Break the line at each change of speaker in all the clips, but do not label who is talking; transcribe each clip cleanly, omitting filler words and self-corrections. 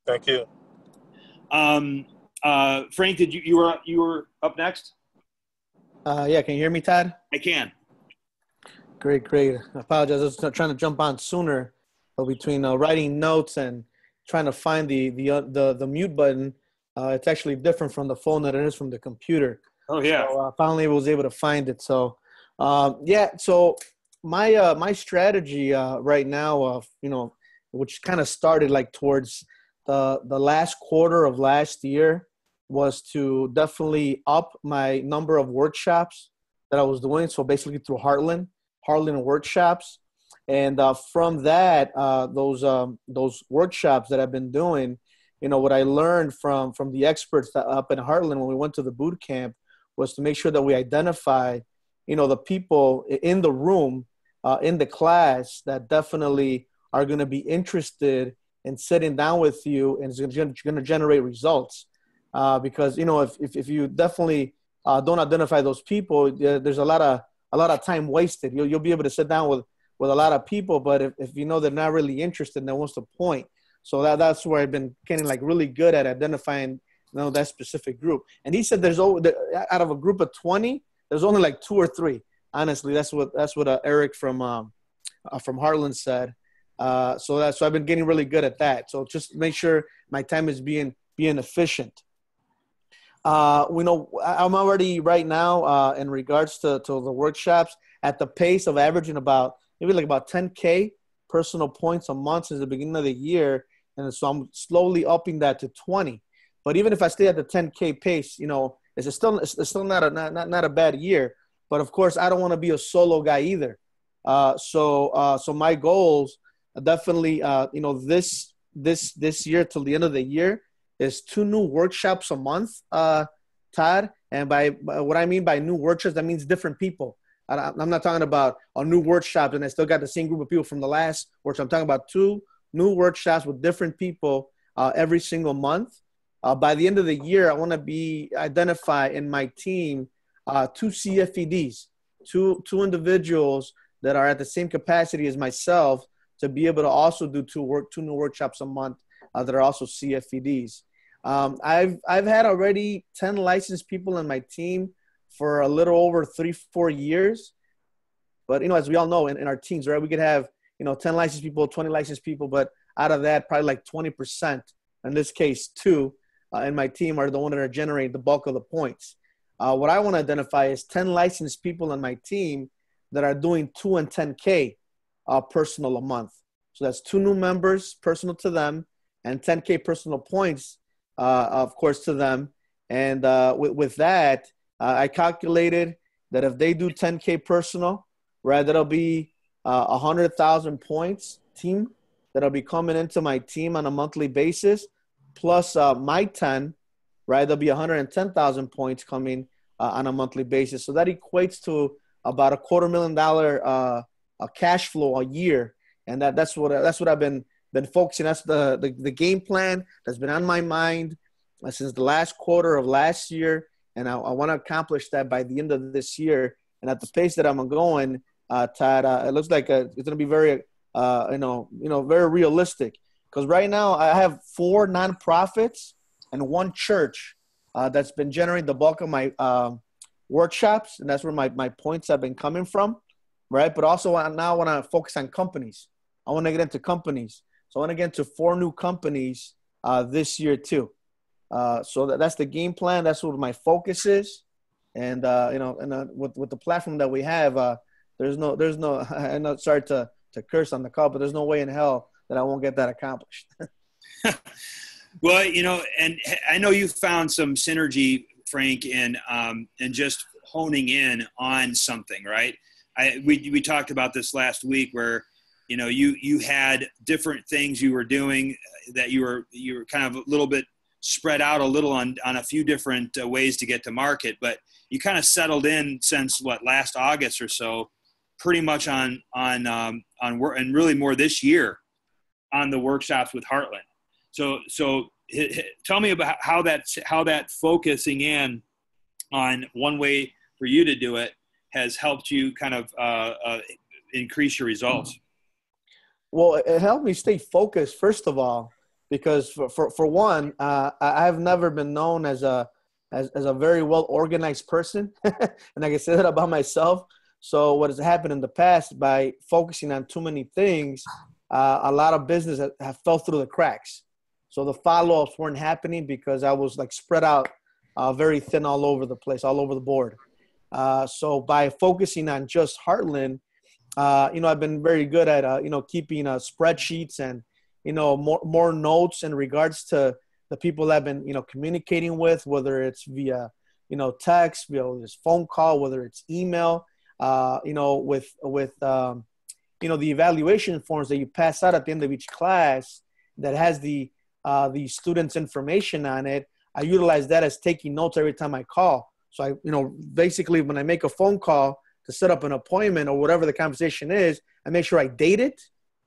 Thank you.
Frank, did you were up next?
Yeah, can you hear me, Todd?
I can.
Great, great. I apologize. I was trying to jump on sooner, but between writing notes and trying to find the mute button, it's actually different from the phone than it is from the computer.
Oh yeah.
So finally, I was able to find it. So yeah. So my strategy right now, which kind of started like towards the last quarter of last year, was to definitely up my number of workshops that I was doing. So basically through Heartland workshops. And from that, those workshops that I've been doing, what I learned from the experts up in Heartland when we went to the boot camp was to make sure that we identify, the people in the room, in the class that definitely are going to be interested in sitting down with you and is going to generate results. Because if you definitely don't identify those people, there's a lot of time wasted. You'll be able to sit down with a lot of people, but if they're not really interested, then what's the point? So that's where I've been getting like really good at identifying that specific group. And he said out of a group of 20, there's only like 2 or 3. Honestly, that's what Eric from Heartland said. So I've been getting really good at that. So just make sure my time is being efficient. I'm already right now in regards to the workshops at the pace of averaging about 10K personal points a month since the beginning of the year. And so I'm slowly upping that to 20. But even if I stay at the 10K pace, it's still not a bad year. But of course, I don't want to be a solo guy either. So my goals are definitely, this year till the end of the year is 2 new workshops a month, Todd. And by what I mean by new workshops, that means different people. I'm not talking about a new workshop and I still got the same group of people from the last workshop. I'm talking about 2 new workshops with different people every single month. By the end of the year, I want to identify in my team 2 CFEDs, two individuals that are at the same capacity as myself to be able to also do 2 new workshops a month that are also CFEDs. I've had already 10 licensed people in my team for a little over 3-4 years. But, as we all know in our teams, right, we could have, 10 licensed people, 20 licensed people, but out of that, probably like 20%, in this case, 2 in my team are the one that are generating the bulk of the points. What I want to identify is 10 licensed people in my team that are doing 2 and 10K personal a month. So that's 2 new members, personal to them, and 10K personal points, of course, to them. And with that, I calculated that if they do 10K personal, right, that'll be 100,000 points team that'll be coming into my team on a monthly basis, plus my 10, right, there'll be 110,000 points coming on a monthly basis. So that equates to about $250,000 cash flow a year. And that's what I've been focusing. That's the game plan that's been on my mind since the last quarter of last year. And I want to accomplish that by the end of this year. And at the pace that I'm going, Todd, it looks like it's going to be very, very realistic. Because right now I have 4 nonprofits and 1 church that's been generating the bulk of my workshops, and that's where my points have been coming from, right? But also now I want to focus on companies. I want to get into companies. So I want to get into 4 new companies this year too. So that's the game plan. That's what my focus is. And, with the platform that we have, there's no, I'm not sorry to curse on the call, but there's no way in hell that I won't get that accomplished.
Well, and I know you found some synergy, Frank, in just honing in on something, right? We talked about this last week where, you had different things you were doing that you were kind of a little bit spread out a little on a few different ways to get to market, but you kind of settled in since last August or so, pretty much on work, and really more this year on the workshops with Heartland. So tell me about how that focusing in on one way for you to do it has helped you kind of increase your results.
Well, it helped me stay focused, first of all, because for one, I have never been known as a very well organized person, and I can say that about myself. So what has happened in the past, by focusing on too many things, a lot of business have fell through the cracks. So the follow-ups weren't happening because I was like spread out, very thin all over the place, all over the board. So by focusing on just Heartland, I've been very good at, keeping spreadsheets and, more notes in regards to the people I've been, communicating with, whether it's via, text, via this phone call, whether it's email, with the evaluation forms that you pass out at the end of each class that has the students' information on it. I utilize that as taking notes every time I call. So basically when I make a phone call to set up an appointment or whatever the conversation is, I make sure I date it.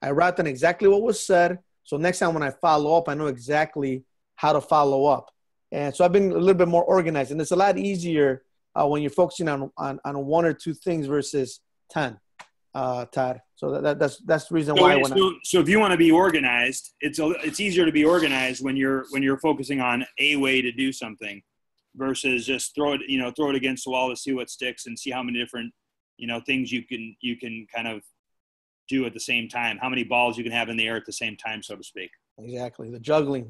I write down exactly what was said. So next time when I follow up, I know exactly how to follow up. And so I've been a little bit more organized, and it's a lot easier when you're focusing on one or two things versus 10, Todd. So that's the reason why.
So if you want to be organized, it's easier to be organized when you're focusing on a way to do something versus just throw it against the wall to see what sticks and see how many different things you can kind of do at the same time, how many balls you can have in the air at the same time, so to speak.
Exactly. The juggling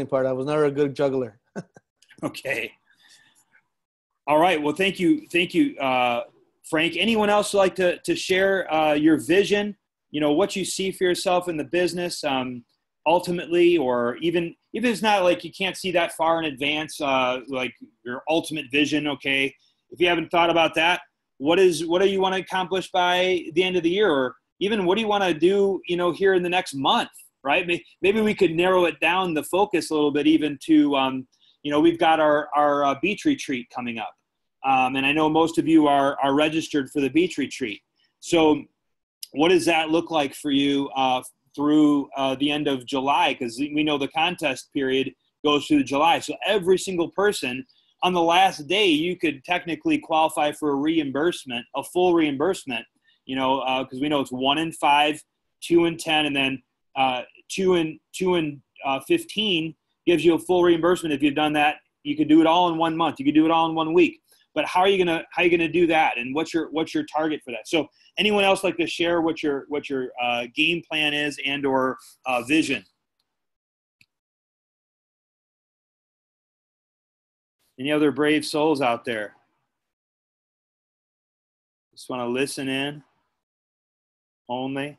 part. I was never a good juggler.
Okay. All right. Well, thank you, Frank. Anyone else like to share your vision? What you see for yourself in the business, ultimately, or even if it's not like you can't see that far in advance, like your ultimate vision. Okay. If you haven't thought about that, what do you want to accomplish by the end of the year, or even what do you want to do, here in the next month, right? Maybe we could narrow it down, the focus a little bit, even to, we've got our beach retreat coming up. And I know most of you are registered for the beach retreat. So what does that look like for you through the end of July? Because we know the contest period goes through July. So every single person on the last day, you could technically qualify for a full reimbursement, because we know it's 1 in 5, 2 in 10, and then 2 in 15 gives you a full reimbursement. If you've done that, you could do it all in 1 month. You could do it all in 1 week. But how are you gonna do that? And what's your target for that? So anyone else like to share what your game plan is and or vision? Any other brave souls out there? Just want to listen in only.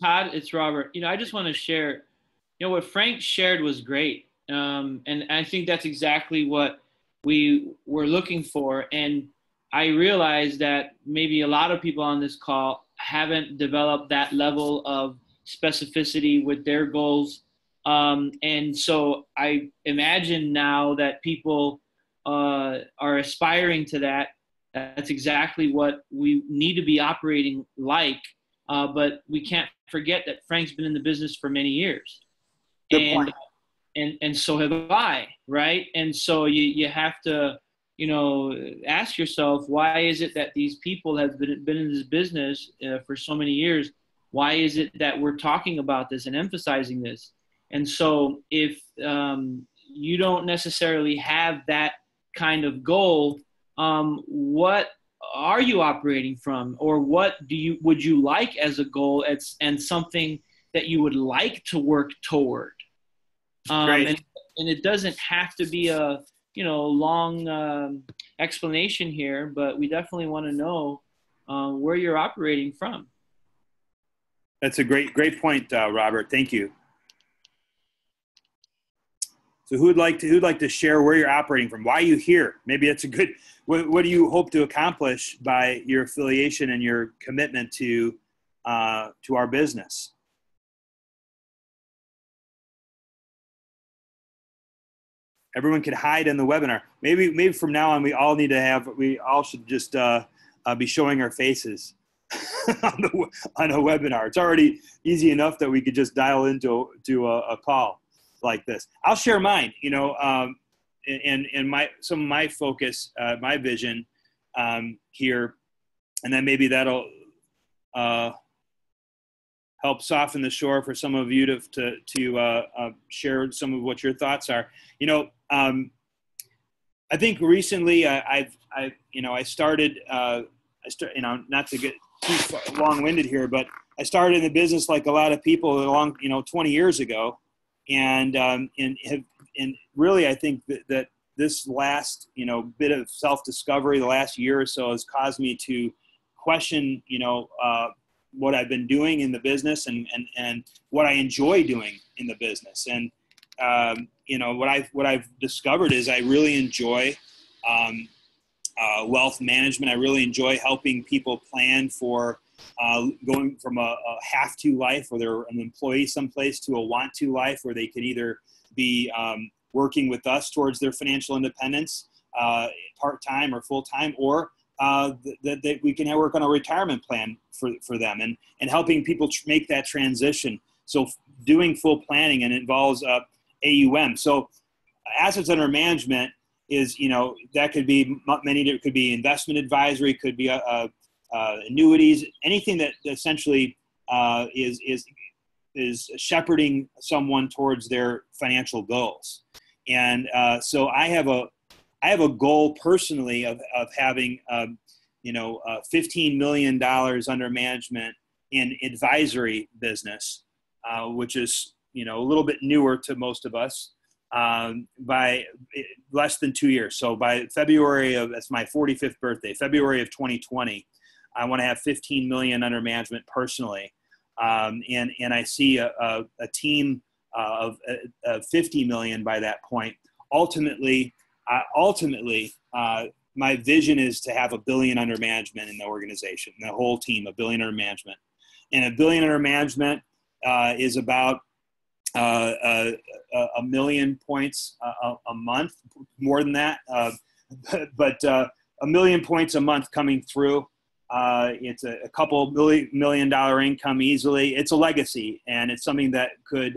Todd, it's Robert. I just want to share, what Frank shared was great. And I think that's exactly what we were looking for. And I realized that maybe a lot of people on this call haven't developed that level of specificity with their goals. And so I imagine now that people are aspiring to that. That's exactly what we need to be operating like. But we can't forget that Frank's been in the business for many years.
Good point.
And so have I, right? And so you have to, ask yourself, why is it that these people have been in this business for so many years? Why is it that we're talking about this and emphasizing this? And so if you don't necessarily have that kind of goal, what are you operating from, or what would you like as a goal and something that you would like to work toward? And it doesn't have to be a long explanation here, but we definitely want to know where you're operating from.
That's a great point, Robert. Thank you. So who'd like to share where you're operating from? Why are you here? Maybe that's a good. What do you hope to accomplish by your affiliation and your commitment to our business? Everyone can hide in the webinar. Maybe from now on we all should just be showing our faces on a webinar. It's already easy enough that we could just dial into a call like this. I'll share mine, and some of my focus, my vision here, and then maybe that'll help soften the shore for some of you to share some of what your thoughts are. I think recently I started, not to get too long-winded here, but I started in the business like a lot of people 20 years ago. And really, I think that this last, bit of self-discovery, the last year or so, has caused me to question, what I've been doing in the business and what I enjoy doing in the business. And, what I've discovered is I really enjoy wealth management. I really enjoy helping people plan for going from a have-to life where they're an employee someplace to a want-to life where they could either be working with us towards their financial independence part-time or full-time, or that we can work on a retirement plan for them and helping people make that transition. So doing full planning, and involves AUM. So assets under management is, that could be many. It could be investment advisory, could be annuities, anything that essentially is shepherding someone towards their financial goals. And so I have a goal personally of having $15 million under management in advisory business, which is a little bit newer to most of us, by less than 2 years. So by February that's my 45th birthday, February of 2020, I want to have 15 million under management personally. And I see a team of 50 million by that point. Ultimately, my vision is to have $1 billion under management in the organization, the whole team, $1 billion under management. And $1 billion under management is about 1 million points a month, more than that. But 1 million points a month coming through. It's a couple $1 million income easily. It's a legacy, and it's something that could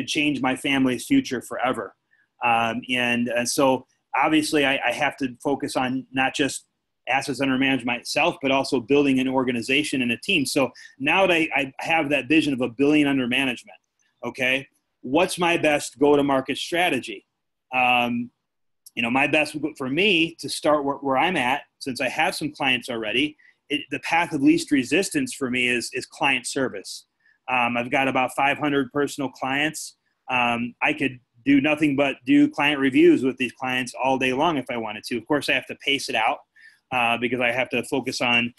change my family's future forever. And so obviously I have to focus on not just assets under management myself, but also building an organization and a team. So now that I have that vision of $1 billion under management, okay, what's my best go-to-market strategy? My best for me to start where I'm at, since I have some clients already, the path of least resistance for me is client service. I've got about 500 personal clients. I could do nothing but do client reviews with these clients all day long if I wanted to. Of course, I have to pace it out because I have to focus on,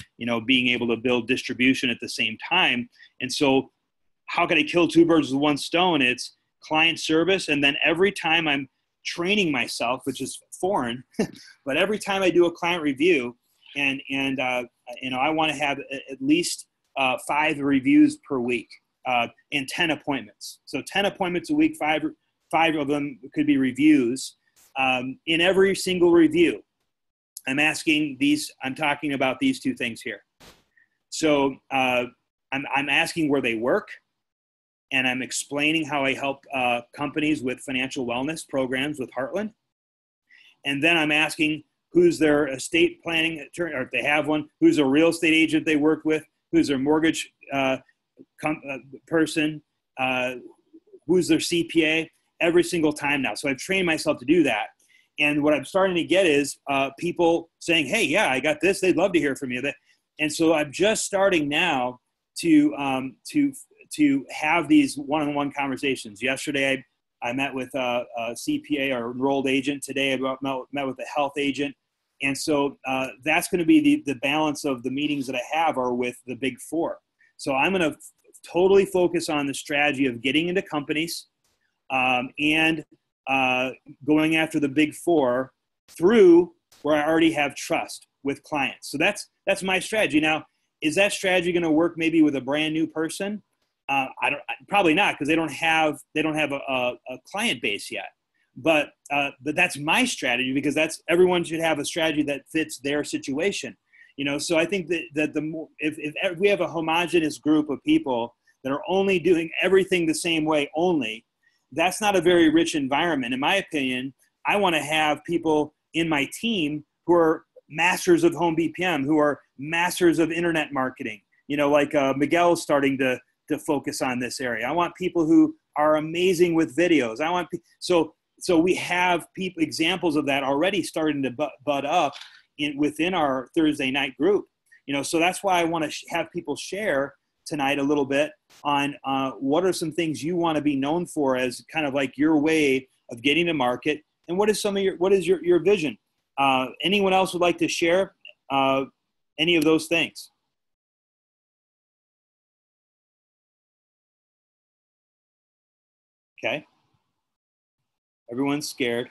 being able to build distribution at the same time. And so how can I kill two birds with one stone? It's client service. And then every time I'm training myself, which is foreign, but every time I do a client review and I want to have at least 5 reviews per week and 10 appointments. So 10 appointments a week, five of them could be reviews. In every single review, I'm talking about these 2 things here. So I'm asking where they work, and I'm explaining how I help companies with financial wellness programs with Heartland. And then I'm asking who's their estate planning attorney, or if they have one, who's a real estate agent they work with, who's their mortgage person, who's their CPA, every single time now. So I've trained myself to do that. And what I'm starting to get is people saying, hey, yeah, I got this. They'd love to hear from you. And so I'm just starting now to have these one-on-one conversations. Yesterday, I met with a CPA or enrolled agent. Today, I met with a health agent. And so that's going to be the balance of the meetings that I have are with the big 4. So I'm going to totally focus on the strategy of getting into companies and going after the big 4 through where I already have trust with clients. So that's my strategy. Now, is that strategy going to work maybe with a brand new person? Probably not, because they don't have a client base yet. But that's my strategy, because everyone should have a strategy that fits their situation. So I think that the more if we have a homogenous group of people that are only doing everything the same way only, that's not a very rich environment. In my opinion, I want to have people in my team who are masters of home BPM, who are masters of internet marketing. Like Miguel is starting to to focus on this area. I want people who are amazing with videos. I want so we have people examples of that already starting to bud up within our Thursday night group. So that's why I want to have people share tonight a little bit on what are some things you want to be known for as kind of like your way of getting to market, and what is your vision. Anyone else would like to share any of those things? Okay. Everyone's scared.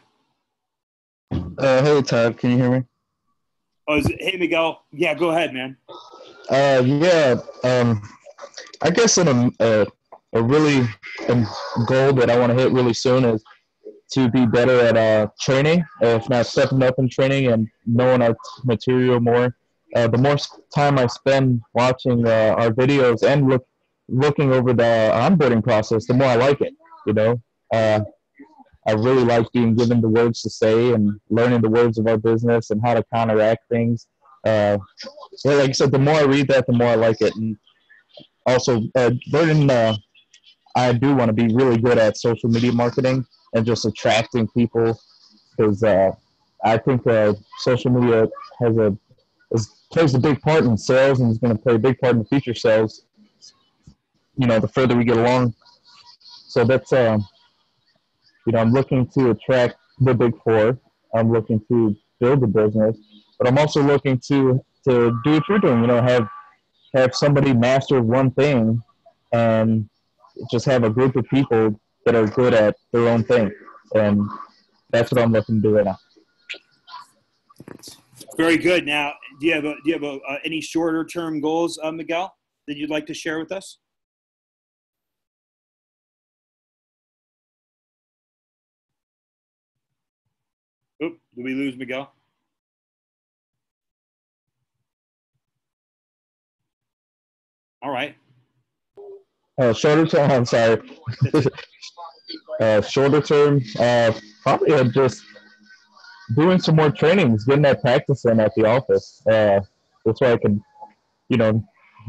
Hey, Todd, can you hear me?
Oh, hey, Miguel. Yeah, go ahead, man.
Yeah. I guess a really goal that I want to hit really soon is to be better at training, if not stepping up in training and knowing our material more. The more time I spend watching our videos and looking over the onboarding process, the more I like it, I really like being given the words to say and learning the words of our business and how to counteract things. So like I said, the more I read that, the more I like it. And also, learning, I do want to be really good at social media marketing and just attracting people, because I think social media plays a big part in sales, and is going to play a big part in future sales, the further we get along. So that's, I'm looking to attract the big four. I'm looking to build a business, but I'm also looking to do what you're doing, have somebody master one thing and just have a group of people that are good at their own thing. And that's what I'm looking to do right now.
Very good. Now, do you have any shorter term goals, Miguel, that you'd like to share with us? Oop, did we lose Miguel? All right.
Shorter term, I'm sorry. Shorter term, probably just doing some more trainings, getting that practice in at the office. That's why I can,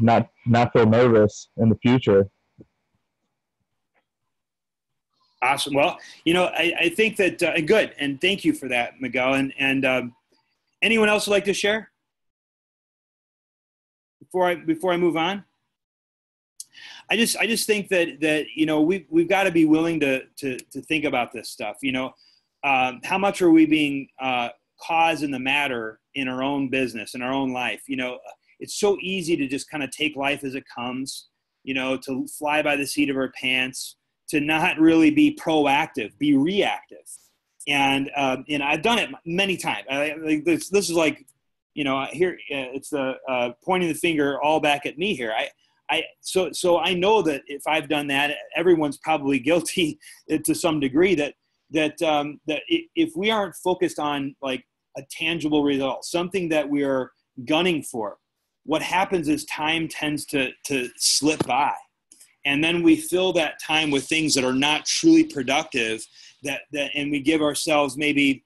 not feel nervous in the future.
Awesome. Well, I think that good, and thank you for that, Miguel. And anyone else would like to share before I move on? I just think that we've got to be willing to think about this stuff. How much are we being cause in the matter in our own business, in our own life? It's so easy to just kind of take life as it comes. To fly by the seat of our pants, to not really be proactive, be reactive. And I've done it many times. This is like, here it's the pointing the finger all back at me here. So I know that if I've done that, everyone's probably guilty to some degree. That if we aren't focused on like a tangible result, something that we are gunning for, what happens is time tends to slip by. And then we fill that time with things that are not truly productive, and we give ourselves maybe,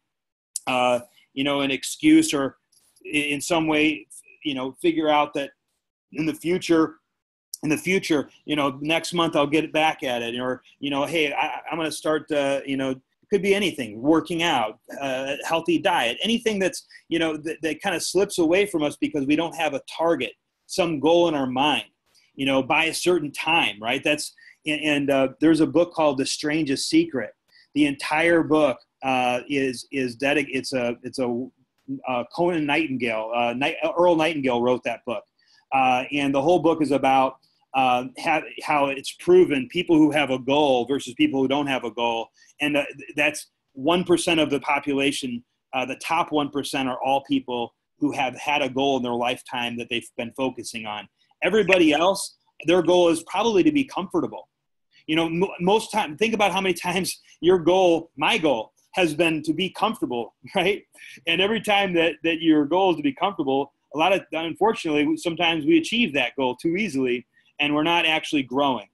an excuse, or in some way, figure out that in the future, next month I'll get back at it, or, hey, I'm going to start, it could be anything, working out, healthy diet, anything that's, that kind of slips away from us because we don't have a target, some goal in our mind. By a certain time, right? There's a book called The Strangest Secret. The entire book is dedicated. It's a Conan Nightingale. Earl Nightingale wrote that book, and the whole book is about how it's proven people who have a goal versus people who don't have a goal, and that's 1% of the population. The top 1% are all people who have had a goal in their lifetime that they've been focusing on. Everybody else, their goal is probably to be comfortable. Most time, think about how many times my goal has been to be comfortable, right? And every time that your goal is to be comfortable, unfortunately, sometimes we achieve that goal too easily, and we're not actually growing.